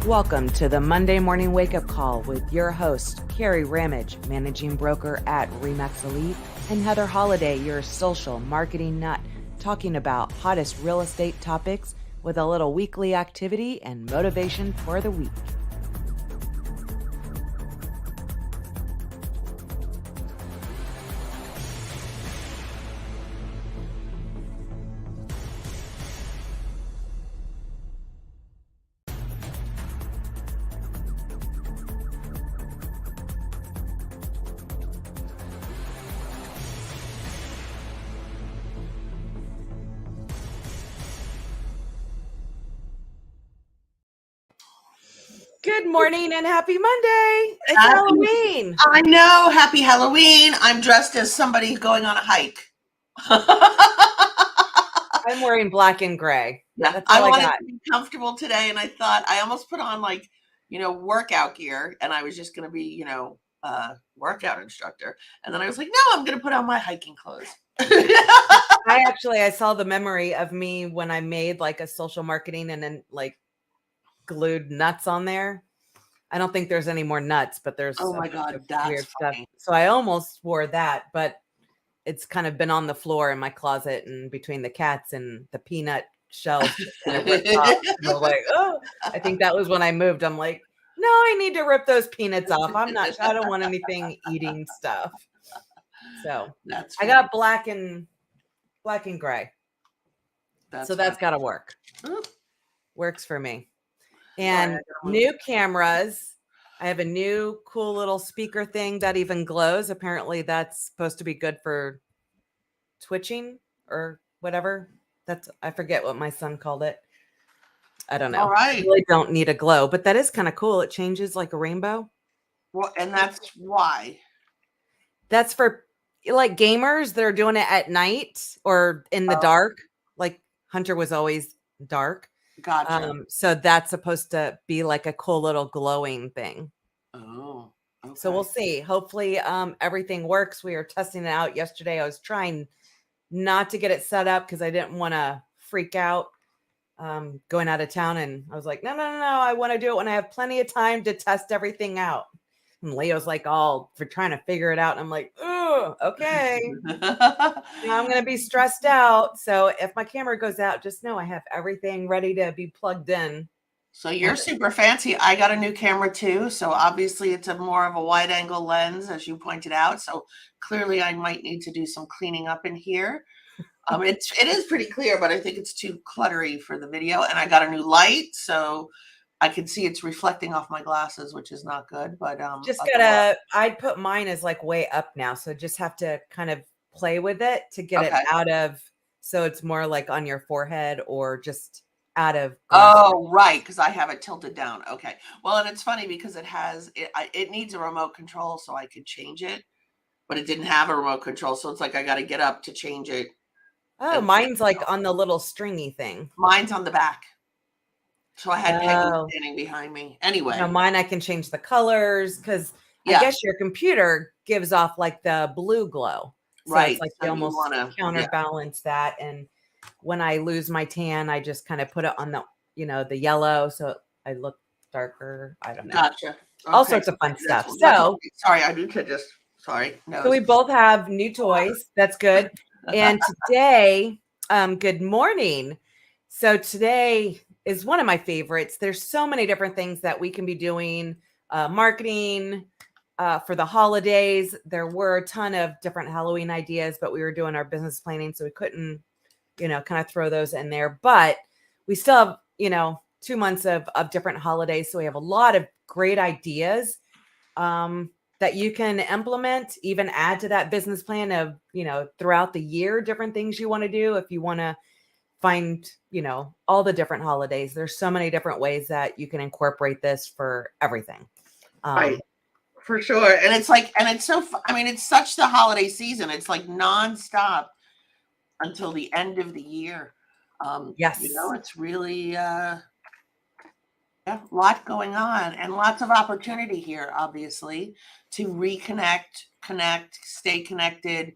Welcome to the Monday Morning Wake Up Call with your host, Kerry, managing broker at Remax Elite, and Heather Holiday, your social marketing nut, talking about hottest real estate topics with a little weekly activity and motivation for the week. Good morning and happy Monday. It's Halloween. I know. Happy Halloween. I'm dressed as somebody going on a hike. I'm wearing black and gray. Yeah, I wanted to be comfortable today, and I thought I almost put on workout gear, and I was just going to be, workout instructor. And then I was like, no, I'm going to put on my hiking clothes. I saw the memory of me when I made like a social marketing and then like glued nuts on there. I don't think there's any more nuts, but there's my God, that's weird funny. stuff. So I almost wore that, but it's kind of been on the floor in my closet and between the cats and the peanut shells. And I was like, oh, I think that was when I moved. I'm like, no, I need to rip those peanuts off. I don't want anything eating stuff. So that's funny. I got black and gray. So that's got to work. Works for me. And new cameras. I have a new cool little speaker thing that even glows. Apparently that's supposed to be good for twitching or whatever. I forget what my son called it. I don't know. All right. I really don't need a glow, but that is kind of cool. It changes like a rainbow. Well, and that's why. That's for like gamers that are doing it at night or in the dark. Like Hunter was always dark. Gotcha. So that's supposed to be like a cool little glowing thing. Oh, okay. So we'll see. Hopefully everything works. We were testing it out yesterday. I was trying not to get it set up because I didn't want to freak out going out of town. And I was like, no. I want to do it when I have plenty of time to test everything out. And Leo's like all for trying to figure it out. And I'm like, oh, okay. Now I'm going to be stressed out. So if my camera goes out, just know I have everything ready to be plugged in. So you're super fancy. I got a new camera too. So obviously it's more of a wide angle lens, as you pointed out. So clearly I might need to do some cleaning up in here. It is pretty clear, but I think it's too cluttery for the video. And I got a new light, so I can see it's reflecting off my glasses, which is not good. But I'd put mine as like way up now. So just have to kind of play with it to get it out of, so it's more like on your forehead or just out of. Oh, right. Because I have it tilted down. Okay. Well, and it's funny because it needs a remote control so I could change it, but it didn't have a remote control. So it's like, I got to get up to change it. Oh, mine's like on the little stringy thing. Mine's on the back. So I had Peggy standing behind me. Anyway. No, mine, I can change the colors because I guess your computer gives off like the blue glow. So right. It's like you almost counterbalance that. And when I lose my tan, I just kind of put it on the, the yellow. So I look darker. I don't know. Gotcha. Okay. All sorts of fun stuff. So sorry, I do to just, sorry. No. So we both have new toys. That's good. And today, good morning. So today is one of my favorites. There's so many different things that we can be doing, marketing for the holidays. There were a ton of different Halloween ideas, but we were doing our business planning, so we couldn't, kind of throw those in there. But we still have, 2 months of different holidays. So we have a lot of great ideas that you can implement, even add to that business plan of, throughout the year, different things you want to do. If you want to find, all the different holidays, there's so many different ways that you can incorporate this for everything. Right. For sure. And it's like, and it's so, it's such the holiday season. It's like nonstop until the end of the year. Yes. It's really, a lot going on and lots of opportunity here, obviously, to reconnect, stay connected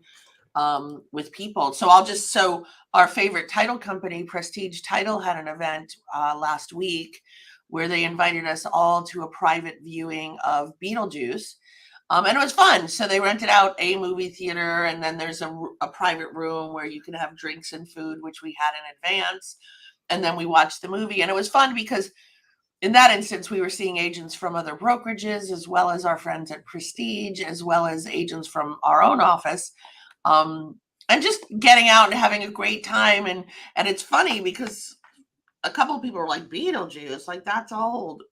with people. So our favorite title company, Prestige Title, had an event last week where they invited us all to a private viewing of Beetlejuice. And it was fun. So they rented out a movie theater, and then there's a private room where you can have drinks and food, which we had in advance. And then we watched the movie, and it was fun because in that instance, we were seeing agents from other brokerages, as well as our friends at Prestige, as well as agents from our own office. And just getting out and having a great time. And it's funny because a couple of people were like, Beetlejuice, like that's old.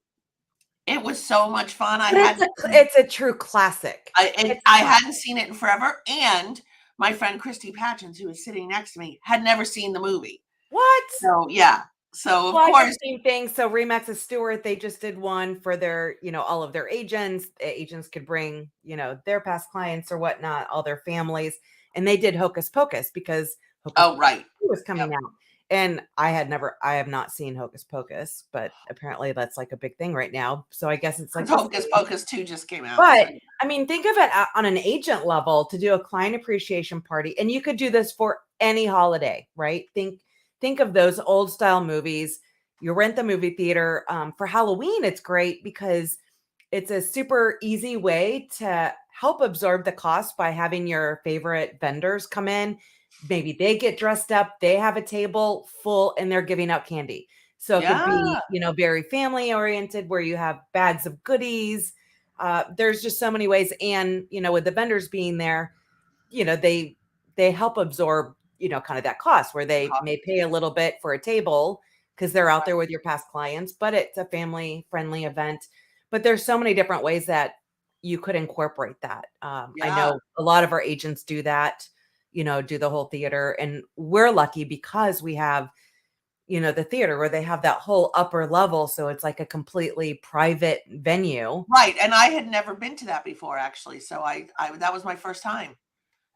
It was so much fun. It's a true classic. I hadn't seen it in forever. And my friend Christy Patchins, who was sitting next to me, had never seen the movie. What? So yeah. So of course, same thing. So Remax and Stewart, they just did one for their, all of their agents. Agents could bring, their past clients or whatnot, all their families, and they did Hocus Pocus because Pocus was coming out. And I have not seen Hocus Pocus, but apparently that's like a big thing right now. So I guess it's like Hocus Pocus 2 just came out. But I mean, think of it on an agent level to do a client appreciation party, and you could do this for any holiday, right? Think of those old style movies. You rent the movie theater. For Halloween, it's great because it's a super easy way to help absorb the cost by having your favorite vendors come in. Maybe they get dressed up, they have a table full, and they're giving out candy. So it could be, very family oriented where you have bags of goodies. There's just so many ways. And, with the vendors being there, they help absorb, kind of that cost where they may pay a little bit for a table because they're out there with your past clients, but it's a family friendly event. But there's so many different ways that you could incorporate that. I know a lot of our agents do that, do the whole theater. And we're lucky because we have, the theater where they have that whole upper level. So it's like a completely private venue. Right. And I had never been to that before, actually. So I that was my first time.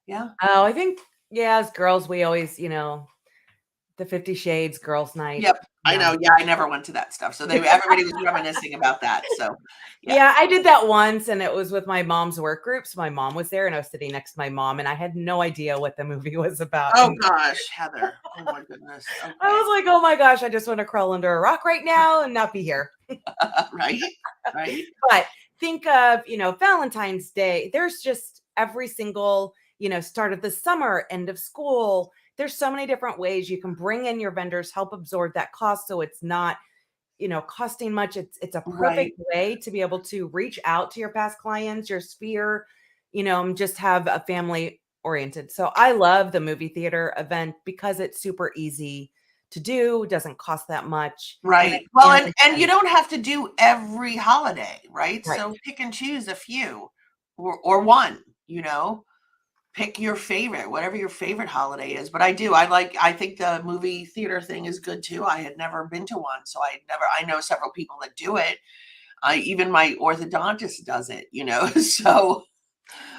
Yeah. Oh, I think, as girls, we always, the 50 Shades girls night. Yep. I know. Yeah. I never went to that stuff. So everybody was reminiscing about that. So yeah, I did that once, and it was with my mom's work group. So my mom was there, and I was sitting next to my mom, and I had no idea what the movie was about. Oh gosh, Heather. Oh my goodness. Okay. I was like, oh my gosh, I just want to crawl under a rock right now and not be here. Right. But think of, Valentine's Day. There's just every single, start of the summer, end of school. There's so many different ways you can bring in your vendors, help absorb that cost. So it's not, costing much. It's a perfect way to be able to reach out to your past clients, your sphere, just have a family oriented. So I love the movie theater event because it's super easy to do. It doesn't cost that much. Right. Well, and you don't have to do every holiday, right? So pick and choose a few or one, pick your favorite, whatever your favorite holiday is. But I think the movie theater thing is good too. I had never been to one. So I know several people that do it. Even my orthodontist does it, so.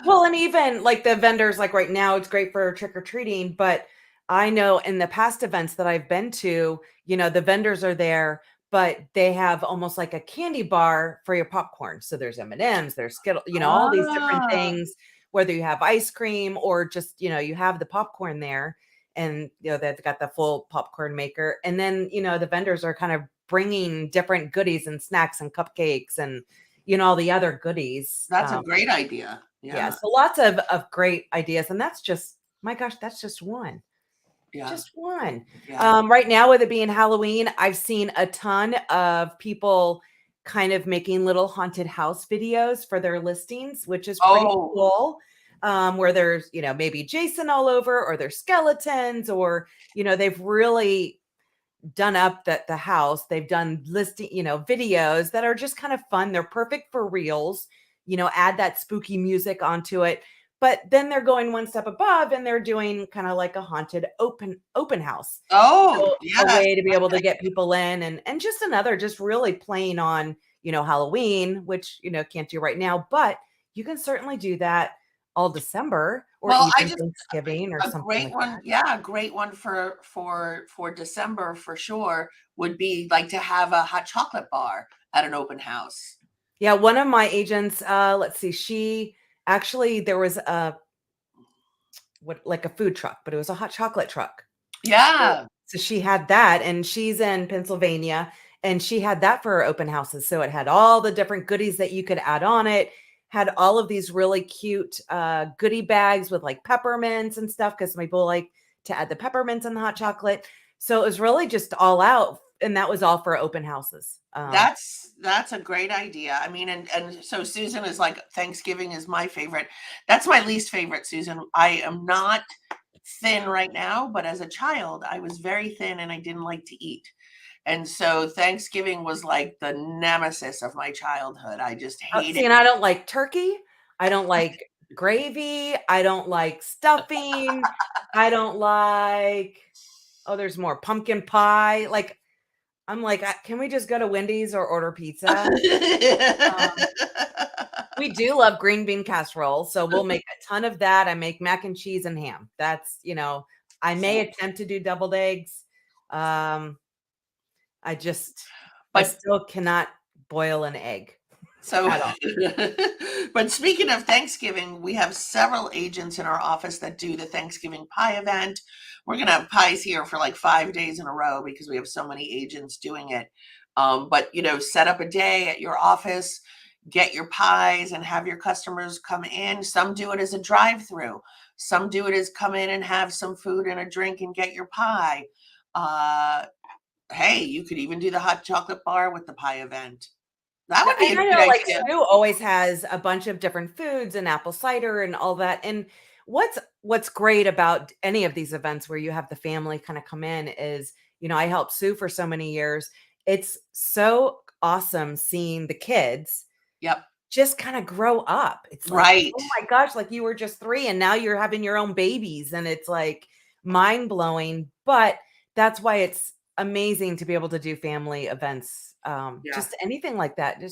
Well, and even like the vendors, like right now, it's great for trick-or-treating, but I know in the past events that I've been to, the vendors are there, but they have almost like a candy bar for your popcorn. So there's M&Ms, there's Skittles, all these different things, whether you have ice cream or just, you have the popcorn there, and, they've got the full popcorn maker. And then, the vendors are kind of bringing different goodies and snacks and cupcakes and, all the other goodies. That's a great idea. Yeah. So lots of great ideas. And that's just, my gosh, that's just one. Yeah. Just one. Yeah. Right now, with it being Halloween, I've seen a ton of people kind of making little haunted house videos for their listings, which is pretty cool. Where there's, maybe Jason all over, or there's skeletons, or, they've really done up the house. They've done listing, videos that are just kind of fun. They're perfect for reels, add that spooky music onto it. But then they're going one step above, and they're doing kind of like a haunted open house. Oh, so a way to be able to get people in, and just really playing on, Halloween, which, can't do right now, but you can certainly do that all December, or even Thanksgiving or something. Great one. That. Yeah. A great one for December for sure would be like to have a hot chocolate bar at an open house. Yeah. One of my agents, let's see, there was a food truck, but it was a hot chocolate truck. Yeah. So she had that, and she's in Pennsylvania, And she had that for her open houses. So it had all the different goodies that you could add on it, had all of these really cute goodie bags with like peppermints and stuff, because some people like to add the peppermints in the hot chocolate. So it was really just all out. And that was all for open houses. That's a great idea. I mean, and so Susan is like, Thanksgiving is my favorite. That's my least favorite, Susan. I am not thin right now, but as a child, I was very thin and I didn't like to eat. And so Thanksgiving was like the nemesis of my childhood. I just hated And I don't like turkey. I don't like gravy. I don't like stuffing. I don't like, oh, there's more pumpkin pie. Like, I'm like, can we just go to Wendy's or order pizza? We do love green bean casserole, so we'll make a ton of that. I make mac and cheese and ham. That's, I may attempt to do deviled eggs. I still cannot boil an egg. So, but speaking of Thanksgiving, we have several agents in our office that do the Thanksgiving pie event. We're going to have pies here for like 5 days in a row because we have so many agents doing it. But, set up a day at your office, get your pies and have your customers come in. Some do it as a drive-through. Some do it as come in and have some food and a drink and get your pie. Hey, you could even do the hot chocolate bar with the pie event. That would be a good idea. Sue always has a bunch of different foods and apple cider and all that. And what's great about any of these events where you have the family kind of come in is, I helped Sue for so many years. It's so awesome seeing the kids just kind of grow up. It's like, right. Oh my gosh, like you were just 3 and now you're having your own babies, and it's like mind blowing. But that's why it's amazing to be able to do family events. Just anything like that.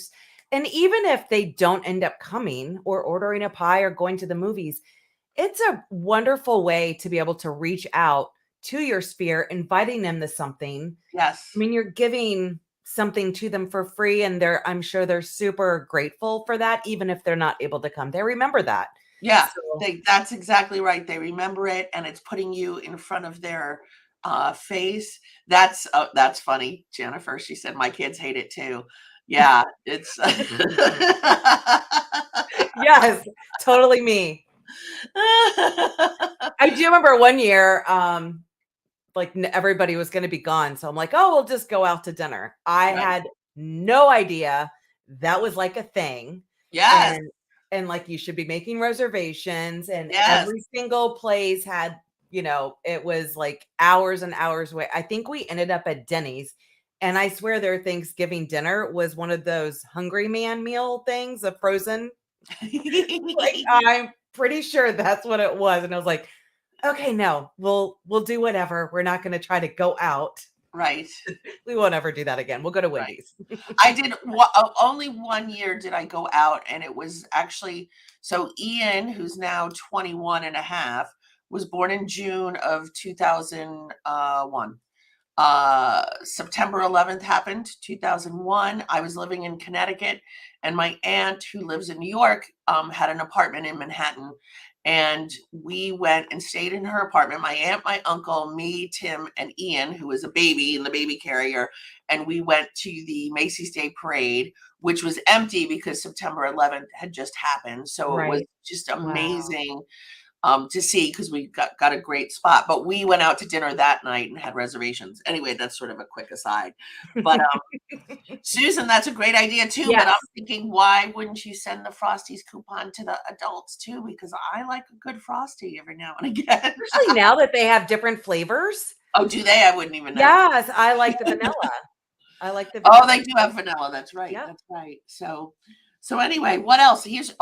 And even if they don't end up coming or ordering a pie or going to the movies, it's a wonderful way to be able to reach out to your sphere, inviting them to something. Yes. I mean, you're giving something to them for free, and I'm sure they're super grateful for that, even if they're not able to come. They remember that. Yeah, that's exactly right. They remember it, and it's putting you in front of their face. That's funny, Jennifer. She said my kids hate it too. Yeah, it's yes, totally me. I do remember one year, like everybody was going to be gone, so I'm like, oh, we'll just go out to dinner. I had no idea that was like a thing. Yes. And like you should be making reservations, and every single place had, it was like hours and hours away. I think we ended up at Denny's, and I swear their Thanksgiving dinner was one of those Hungry Man meal things, a frozen. Like, I'm pretty sure that's what it was. And I was like, okay, no, we'll do whatever. We're not going to try to go out. Right. We won't ever do that again. We'll go to Wendy's. Right. I did only 1 year did I go out, and it was actually, so Ian, who's now 21 and a half, was born in June of 2001. September 11th happened, 2001. I was living in Connecticut, and my aunt, who lives in New York, had an apartment in Manhattan. And we went and stayed in her apartment, my aunt, my uncle, me, Tim, and Ian, who was a baby in the baby carrier. And we went to the Macy's Day Parade, which was empty because September 11th had just happened. So it was just amazing to see, because we got a great spot. But we went out to dinner that night and had reservations. Anyway, that's sort of a quick aside. But Susan, that's a great idea too. Yes. But I'm thinking, why wouldn't you send the Frosties coupon to the adults too? Because I like a good Frosty every now and again. Especially now that they have different flavors. Oh, do they? I wouldn't even know. Yes, I like the vanilla. I like the vanilla. Oh, they do have vanilla. That's right. Yep. That's right. So anyway, what else? Here's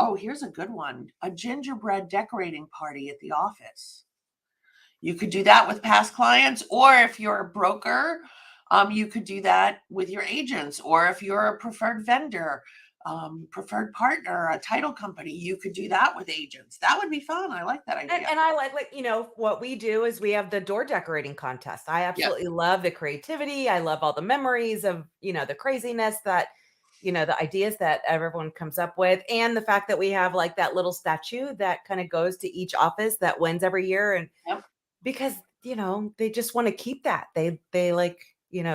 a good one. A gingerbread decorating party at the office. You could do that with past clients, or if you're a broker, you could do that with your agents, or if you're a preferred vendor, preferred partner, a title company, you could do that with agents. That would be fun. I like that idea. And I like, what we do is we have the door decorating contest. I absolutely love the creativity. I love all the memories of, the craziness that, the ideas that everyone comes up with, and the fact that we have like that little statue that kind of goes to each office that wins every year. And because, they just want to keep that. They like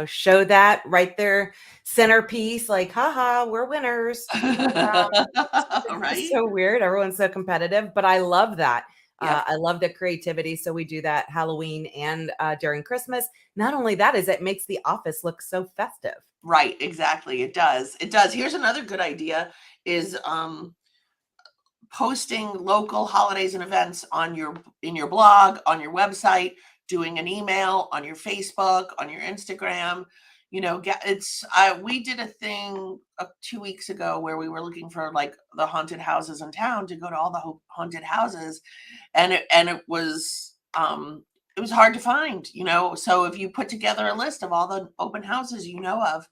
show that right there, centerpiece, like, haha, we're winners. It's just Right? so weird. Everyone's so competitive, but I love that. Yep. I love the creativity. So we do that Halloween and during Christmas. Not only that is it makes the office look so festive. Right, exactly. It does. It does. Here's another good idea is posting local holidays and events on in your blog, on your website, doing an email on your Facebook, on your Instagram. We did a thing 2 weeks ago where we were looking for like the haunted houses in town to go to all the haunted houses, and it was hard to find. So if you put together a list of all the open houses you know of,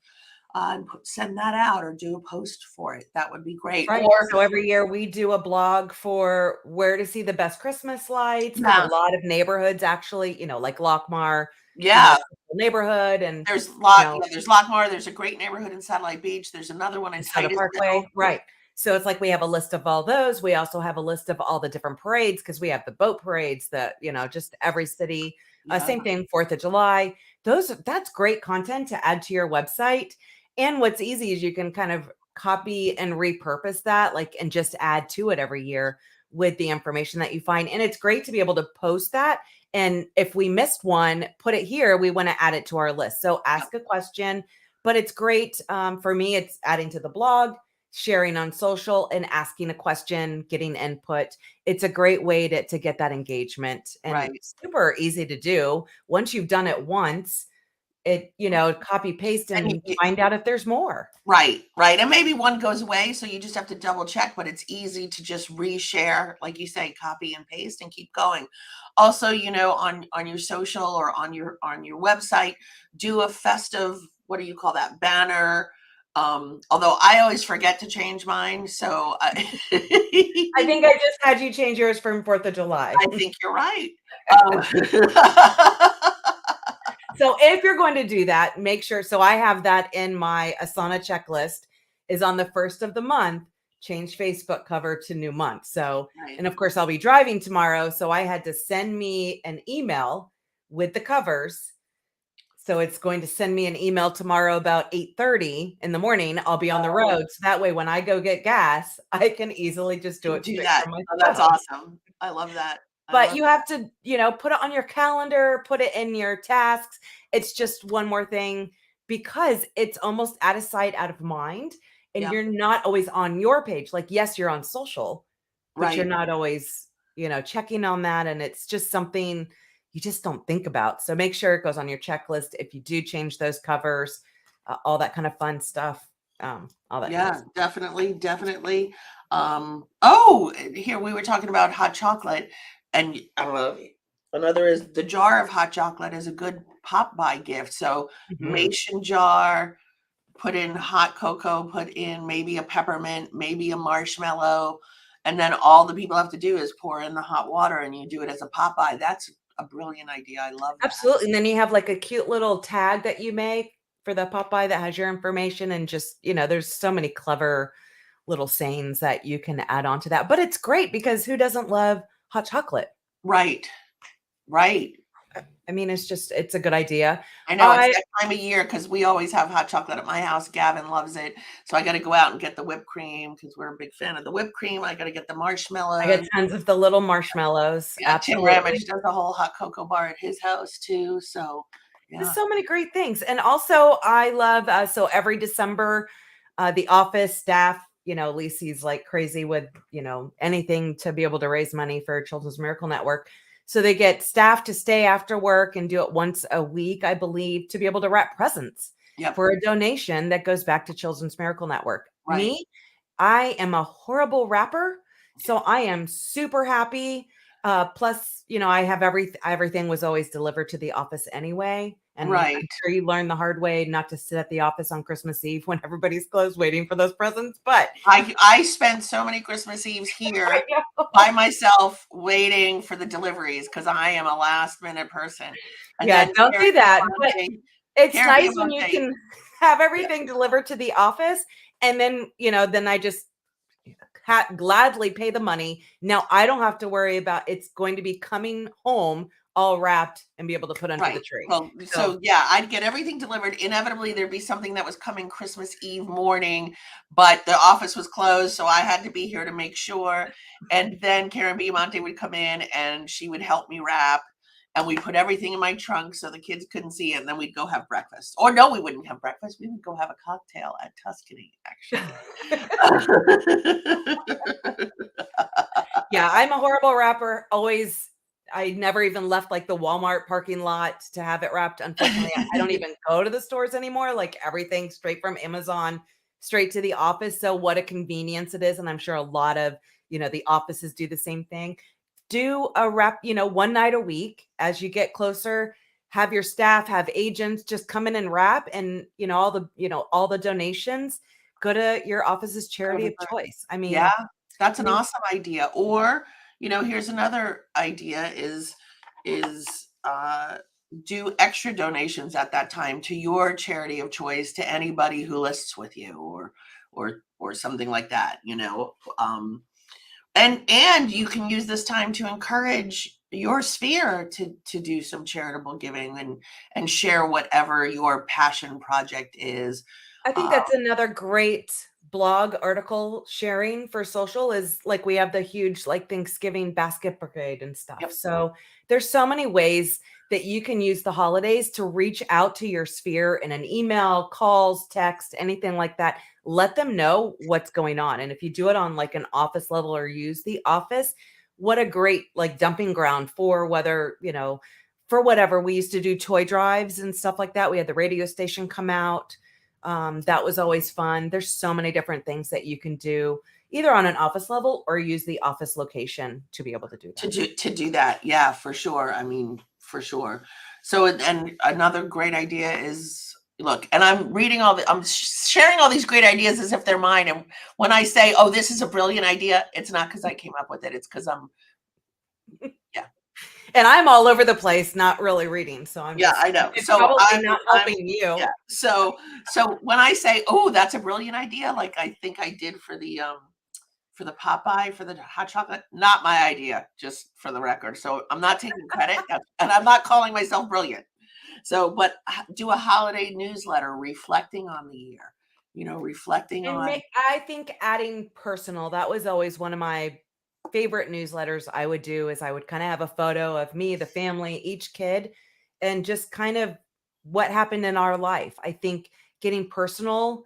and send that out or do a post for it. That would be great. Right. Or So every year we do a blog for where to see the best Christmas lights, because a yeah, lot of neighborhoods actually, like Lockmar, yeah. neighborhood, and There's Lockmore. There's a great neighborhood in Satellite Beach. There's another one in Soda Titusville. Parkway, right. So it's like we have a list of all those. We also have a list of all the different parades because we have the boat parades that, just every city. Yeah, Same thing, 4th of July. That's great content to add to your website. And what's easy is you can kind of copy and repurpose that, and just add to it every year with the information that you find. And it's great to be able to post that. And if we missed one, put it here. We want to add it to our list. So ask a question. But it's great. For me, it's adding to the blog, sharing on social, and asking a question, getting input. It's a great way to get that engagement, and right. it's super easy to do. Once you've done it once, copy paste And and find out if there's more. right. And maybe one goes away, so you just have to double check, but it's easy to just reshare, like you say, copy and paste and keep going. Also, on your social or on your website, do a festive, what do you call that, banner? Although I always forget to change mine, so I think I just had you change yours from 4th of July. I think you're right. So if you're going to do that, make sure. So I have that in my Asana checklist, is on the 1st of the month, change Facebook cover to new month. So, Right. and of course I'll be driving tomorrow. So I had to send me an email with the covers. So it's going to send me an email tomorrow about 8:30 in the morning. I'll be on the road. So that way, when I go get gas, I can easily just do it Do straight that. from my Oh, that's phone. awesome. I love that. But you have to, put it on your calendar, put it in your tasks. It's just one more thing, because it's almost out of sight, out of mind. And Yep. you're not always on your page. Like, yes, you're on social, but you're Right. not always, checking on that. And it's just something you just don't think about. So make sure it goes on your checklist if you do change those covers, all that kind of fun stuff. All that. Yeah, Kind of definitely. Here we were talking about hot chocolate, and another is the jar of hot chocolate is a good pop by gift. So Mhm. mason jar, put in hot cocoa, put in maybe a peppermint, maybe a marshmallow, and then all the people have to do is pour in the hot water, and you do it as a pop by. That's a brilliant idea. I love that. Absolutely. And then you have like a cute little tag that you make for the Popeye that has your information, and just, there's so many clever little sayings that you can add on to that. But it's great because who doesn't love hot chocolate? Right. I mean, it's a good idea. I know it's that time of year because we always have hot chocolate at my house. Gavin loves it. So I got to go out and get the whipped cream because we're a big fan of the whipped cream. I got to get the marshmallows. I get tons of the little marshmallows. Yeah, Tim Absolutely. Ramage does the whole hot cocoa bar at his house too. So yeah. There's so many great things. And also I love, so every December, the office staff, Lacey's like crazy with, anything to be able to raise money for Children's Miracle Network. So they get staff to stay after work and do it once a week, I believe, to be able to wrap presents for a donation that goes back to Children's Miracle Network. Right. Me, I am a horrible wrapper. So I am super happy. Plus, I have everything was always delivered to the office anyway. And right. I'm sure you learned the hard way not to sit at the office on Christmas Eve when everybody's closed waiting for those presents. But I spend so many Christmas Eves here by myself waiting for the deliveries because I am a last minute person. And yeah, then don't do that. But it's Kerry nice when you can have everything delivered to the office. And then, then I just gladly pay the money. Now I don't have to worry about it's going to be coming home all wrapped and be able to put under the Right. tree. Well, so yeah, I'd get everything delivered. Inevitably, there'd be something that was coming Christmas Eve morning, but the office was closed, so I had to be here to make sure. And then Karen Biamonte would come in and she would help me wrap. And we put everything in my trunk so the kids couldn't see it. And then we'd go have breakfast. Or no, we wouldn't have breakfast. We would go have a cocktail at Tuscany, actually. Yeah, I'm a horrible wrapper. Always, I never even left like the Walmart parking lot to have it wrapped. Unfortunately, I don't even go to the stores anymore. Like everything straight from Amazon, straight to the office. So what a convenience it is. And I'm sure a lot of, the offices do the same thing. Do a wrap, one night a week as you get closer. Have your staff, have agents just come in and wrap, and all the donations go to your office's charity of choice. I mean, yeah, that's an awesome idea. Or, here's another idea is do extra donations at that time to your charity of choice, to anybody who lists with you, or something like that, and you can use this time to encourage your sphere to do some charitable giving and share whatever your passion project is. I think that's another great blog article sharing for social, is like we have the huge like Thanksgiving basket brigade and stuff. Yep. So there's so many ways that you can use the holidays to reach out to your sphere in an email, calls, text, anything like that. Let them know what's going on. And if you do it on like an office level or use the office, what a great like dumping ground for whether, for whatever. We used to do toy drives and stuff like that. We had the radio station come out. That was always fun. There's so many different things that you can do either on an office level or use the office location to be able to do that. To do that. Yeah, for sure. I mean, for sure. So, and another great idea is, look, and I'm sharing all these great ideas as if they're mine. And when I say, oh, this is a brilliant idea, it's not because I came up with it. It's because yeah. And I'm all over the place, not really reading. So I know. It's so probably not helping you. Yeah. So when I say, oh, that's a brilliant idea, like I think I did for the Popeye, for the hot chocolate, not my idea, just for the record. So I'm not taking credit, and I'm not calling myself brilliant. So, but do a holiday newsletter reflecting on the year, reflecting on. I think adding personal, that was always one of my favorite newsletters I would do, is I would kind of have a photo of me, the family, each kid, and just kind of what happened in our life. I think getting personal,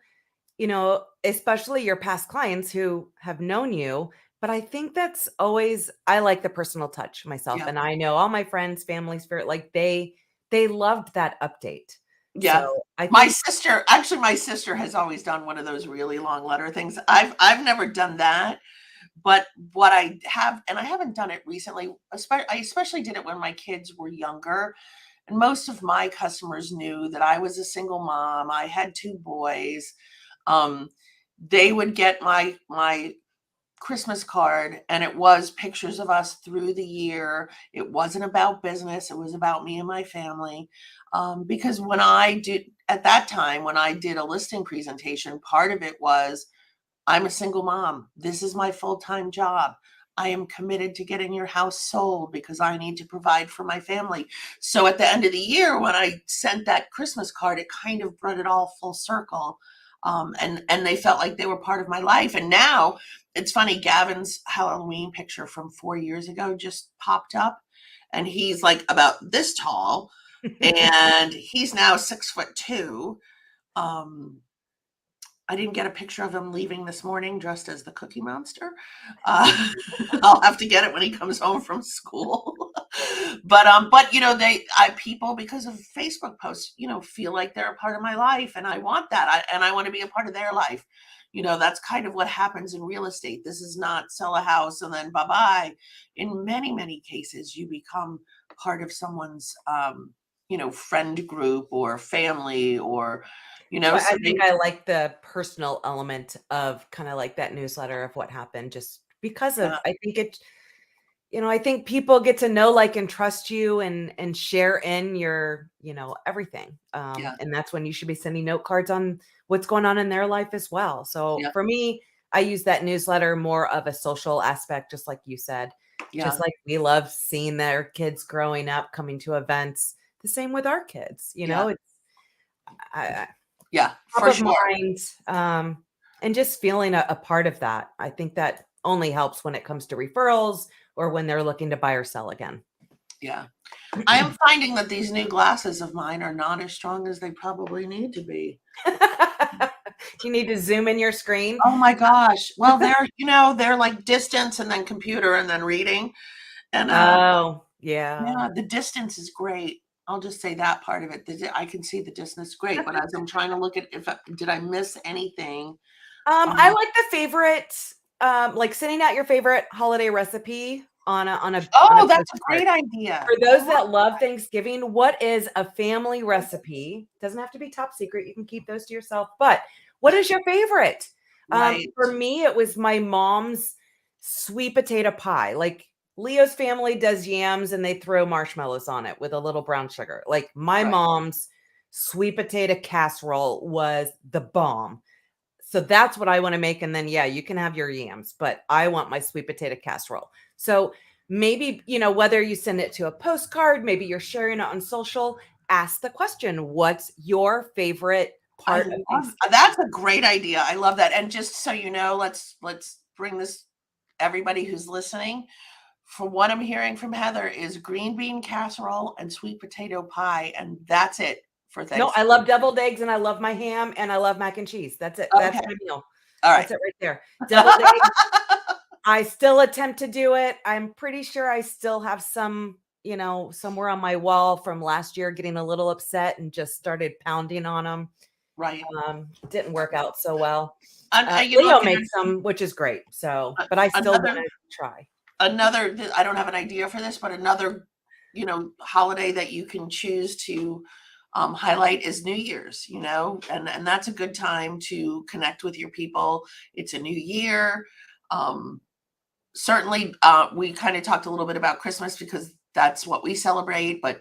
especially your past clients who have known you. But I think that's always, I like the personal touch myself. Yeah. And I know all my friends, family, spirit, like they loved that update. Yeah. So my sister has always done one of those really long letter things. I've never done that. But what I have, and I haven't done it recently, I especially did it when my kids were younger. And most of my customers knew that I was a single mom. I had 2 boys. They would get my Christmas card, and it was pictures of us through the year. It wasn't about business. It was about me and my family. Because at that time, when I did a listing presentation, part of it was, I'm a single mom. This is my full-time job. I am committed to getting your house sold because I need to provide for my family. So at the end of the year, when I sent that Christmas card, it kind of brought it all full circle. And they felt like they were part of my life. And now it's funny, Gavin's Halloween picture from 4 years ago just popped up, and he's like about this tall, and he's now 6'2". I didn't get a picture of him leaving this morning dressed as the Cookie Monster. I'll have to get it when he comes home from school. But people, because of Facebook posts, feel like they're a part of my life, and I want that. I want to be a part of their life. That's kind of what happens in real estate. This is not sell a house and then bye-bye. In many, many cases, you become part of someone's, friend group or family, or, I think I like the personal element of kind of like that newsletter of what happened, just because of, I think it, I think people get to know, like, and trust you and share in your, everything. And that's when you should be sending note cards on what's going on in their life as well. So for me, I use that newsletter more of a social aspect, just like you said. Yeah. Just like we love seeing their kids growing up, coming to events. The same with our kids, Yeah. it's I, Yeah, top for of sure. mind, and just feeling a part of that. I think that only helps when it comes to referrals or when they're looking to buy or sell again. Yeah. I am finding that these new glasses of mine are not as strong as they probably need to be. You need to zoom in your screen. Oh my gosh. Well, they're like distance and then computer and then reading. And Oh, yeah. yeah, the distance is great. I'll just say that part of it. I can see the distance great, but as I'm trying to look at did I miss anything? I like the favorite, like sending out your favorite holiday recipe on a Oh, that's a postcard. great idea. For those that love Thanksgiving, what is a family recipe? Doesn't have to be top secret. You can keep those to yourself. But what is your favorite? Right. For me, it was my mom's sweet potato pie. Like Leo's family does yams and they throw marshmallows on it with a little brown sugar. Like my Right. mom's sweet potato casserole was the bomb. So that's what I want to make. And then, yeah, you can have your yams, but I want my sweet potato casserole. So maybe, whether you send it to a postcard, maybe you're sharing it on social, ask the question, what's your favorite part of Thanksgiving? That's a great idea. I love that. And just so you know, let's bring this everybody who's listening. For what I'm hearing from Heather is green bean casserole and sweet potato pie, and that's it for No, Thanksgiving. I love deviled eggs and I love my ham and I love mac and cheese. That's it. That's Okay. my meal. All right. That's it right there. Deviled eggs. I still attempt to do it. I'm pretty sure I still have some, somewhere on my wall from last year getting a little upset and just started pounding on them. Right. Didn't work out so well. You know, Leo okay, makes some, which is great. So, but I still want to try. I don't have an idea for this, but another, holiday that you can choose to highlight is New Year's, and that's a good time to connect with your people. It's a new year. Certainly, we kind of talked a little bit about Christmas because that's what we celebrate, but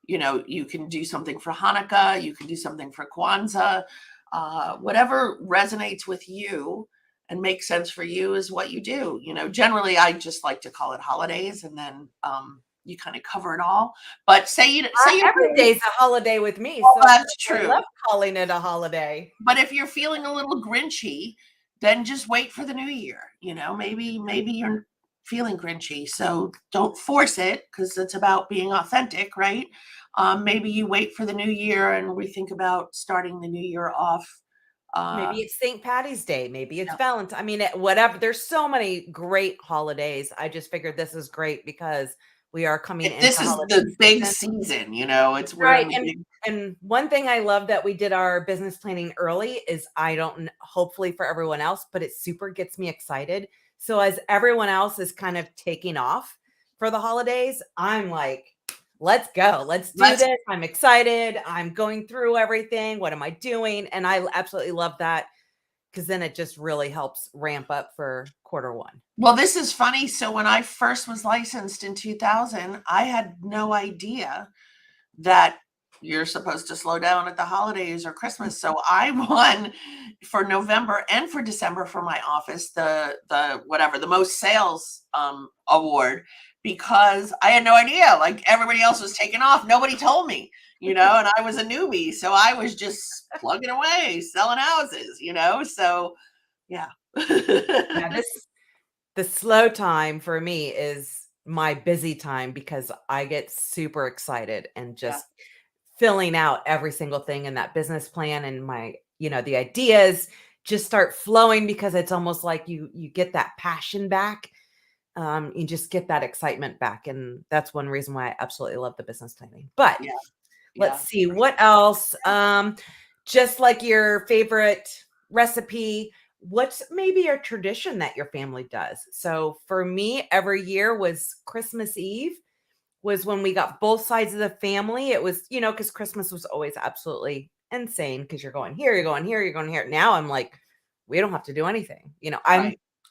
you can do something for Hanukkah, you can do something for Kwanzaa, whatever resonates with you and makes sense for you is what you do. Generally I just like to call it holidays, and then you kind of cover it all. But say every day's a holiday with me. Oh, so that's true. I love calling it a holiday. But if you're feeling a little grinchy, then just wait for the new year. Maybe you're feeling grinchy, so don't force it because it's about being authentic, right? Maybe you wait for the new year and we think about starting the new year off. Maybe it's St. Patty's Day. Maybe it's Valentine. I mean, whatever. There's so many great holidays. I just figured this is great because we are coming into This is the big season, it's right. And one thing I love that we did our business planning early is hopefully for everyone else, but it super gets me excited. So as everyone else is kind of taking off for the holidays, I'm like, let's go. Let's do this. I'm excited. I'm going through everything. What am I doing? And I absolutely love that because then it just really helps ramp up for quarter one. Well, this is funny. So when I first was licensed in 2000, I had no idea that you're supposed to slow down at the holidays or Christmas. So I won for November and for December for my office, the most sales award, because I had no idea. Like everybody else was taking off. Nobody told me, and I was a newbie. So I was just plugging away, selling houses, so yeah. The slow time for me is my busy time because I get super excited and just filling out every single thing in that business plan, and my, the ideas just start flowing because it's almost like you get that passion back. You just get that excitement back. And that's one reason why I absolutely love the business planning. But let's see what else. Just like your favorite recipe, what's maybe a tradition that your family does? So for me, every year was Christmas Eve was when we got both sides of the family. It was, because Christmas was always absolutely insane because you're going here, you're going here, you're going here. Now I'm like, we don't have to do anything.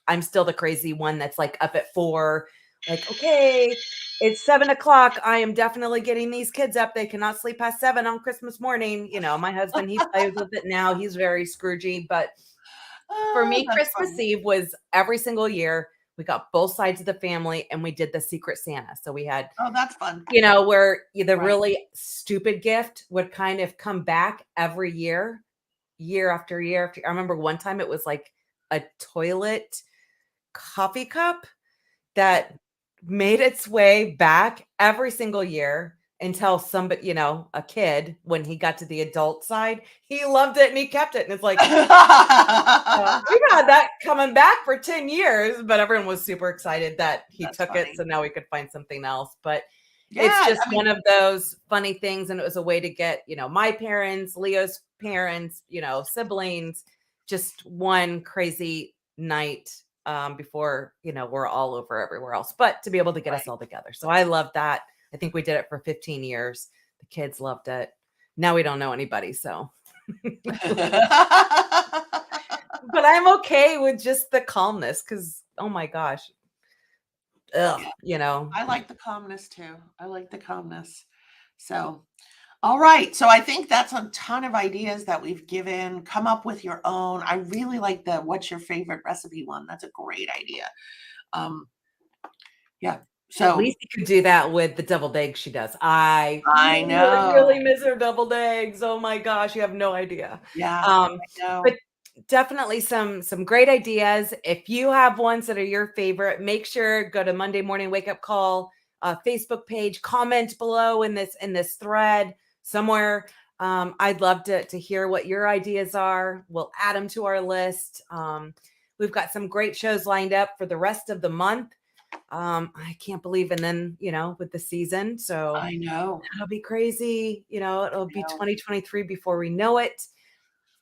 I'm still the crazy one that's like up at 4, like, okay, it's 7:00. I am definitely getting these kids up. They cannot sleep past 7 on Christmas morning. My husband, he plays with it now. He's very Scroogey, but for me, Christmas Eve was every single year We got both sides of the family and we did the Secret Santa. So we had, Oh, that's fun. where the Right. really stupid gift would kind of come back every year, year after year. I remember one time it was like a toilet coffee cup that made its way back every single year until somebody, a kid, when he got to the adult side, he loved it and he kept it. And it's like, we've had that coming back for 10 years, but everyone was super excited that he That's took funny. it. So now we could find something else. But Yeah, it's just I mean, one of those funny things. And it was a way to get, my parents, Leo's parents, siblings, just one crazy night before, we're all over everywhere else, but to be able to get us right. all together. So I love that. I think we did it for 15 years. The kids loved it. Now we don't know anybody. So, but I'm okay with just the calmness because, oh my gosh, I like the calmness too. I like the calmness. So, all right. So I think that's a ton of ideas that we've given. Come up with your own. I really like the what's your favorite recipe one. That's a great idea. Yeah. At So least you could do that with the deviled eggs she does. I know. really miss her deviled eggs. Oh my gosh, you have no idea. Yeah, Um, I know. but definitely some great ideas. If you have ones that are your favorite, make sure go to Monday Morning Wake Up Call Facebook page, comment below in this thread somewhere. I'd love to hear what your ideas are. We'll add them to our list. We've got some great shows lined up for the rest of the month. I can't believe, and then with the season, so I know. that'll be crazy. It'll be 2023 before we know it.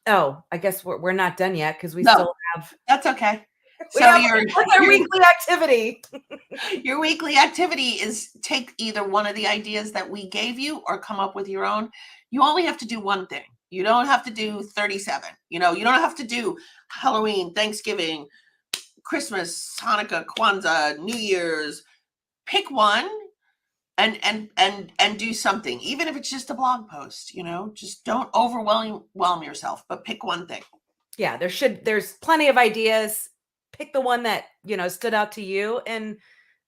Oh, I guess we're not done yet because we No, still have that's okay. we So have what's our weekly activity? your weekly activity is take either one of the ideas that we gave you or come up with your own. You only have to do one thing. You don't have to do 37. You don't have to do Halloween, Thanksgiving, Christmas, Hanukkah, Kwanzaa, New Year's. Pick one and do something, even if it's just a blog post. Just don't overwhelm yourself, but pick one thing. Yeah, there's plenty of ideas. Pick the one that stood out to you and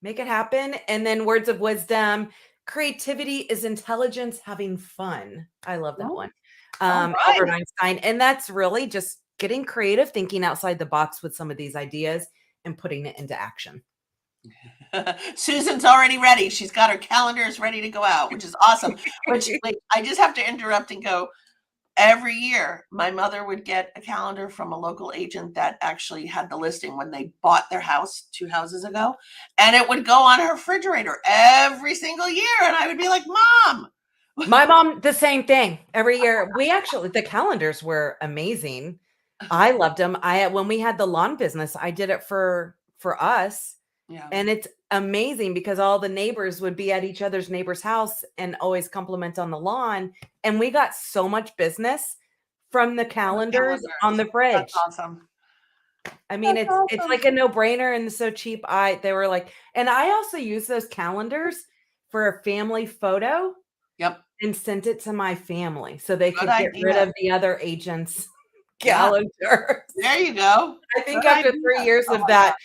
make it happen. And then words of wisdom: creativity is intelligence having fun. I love that one. All right. Albert Einstein. And that's really just getting creative, thinking outside the box with some of these ideas and putting it into action. Susan's already ready. She's got her calendars ready to go out, which is awesome. Which I just have to interrupt and go. Every year, my mother would get a calendar from a local agent that actually had the listing when they bought their house 2 houses ago, and it would go on her refrigerator every single year. And I would be like, Mom. My mom, the same thing every year. The calendars were amazing. I loved them. When we had the lawn business, I did it for us. Yeah. And it's amazing because all the neighbors would be at each other's neighbor's house and always compliment on the lawn. And we got so much business from the calendars on the fridge. That's awesome. I mean, it's like a no-brainer and so cheap. They were like, and I also use those calendars for a family photo. Yep. And sent it to my family so they could get rid of the other agents' calendars. There you go. I think after 3 years of that,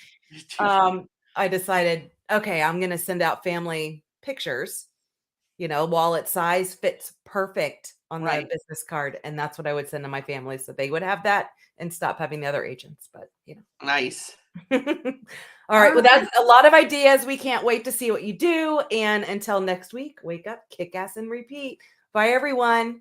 I decided, okay, I'm going to send out family pictures, wallet size fits perfect on the business card. And that's what I would send to my family. So they would have that and stop having the other agents, but Nice. All right. Well, that's a lot of ideas. We can't wait to see what you do. And until next week, wake up, kick ass and repeat. Bye, everyone.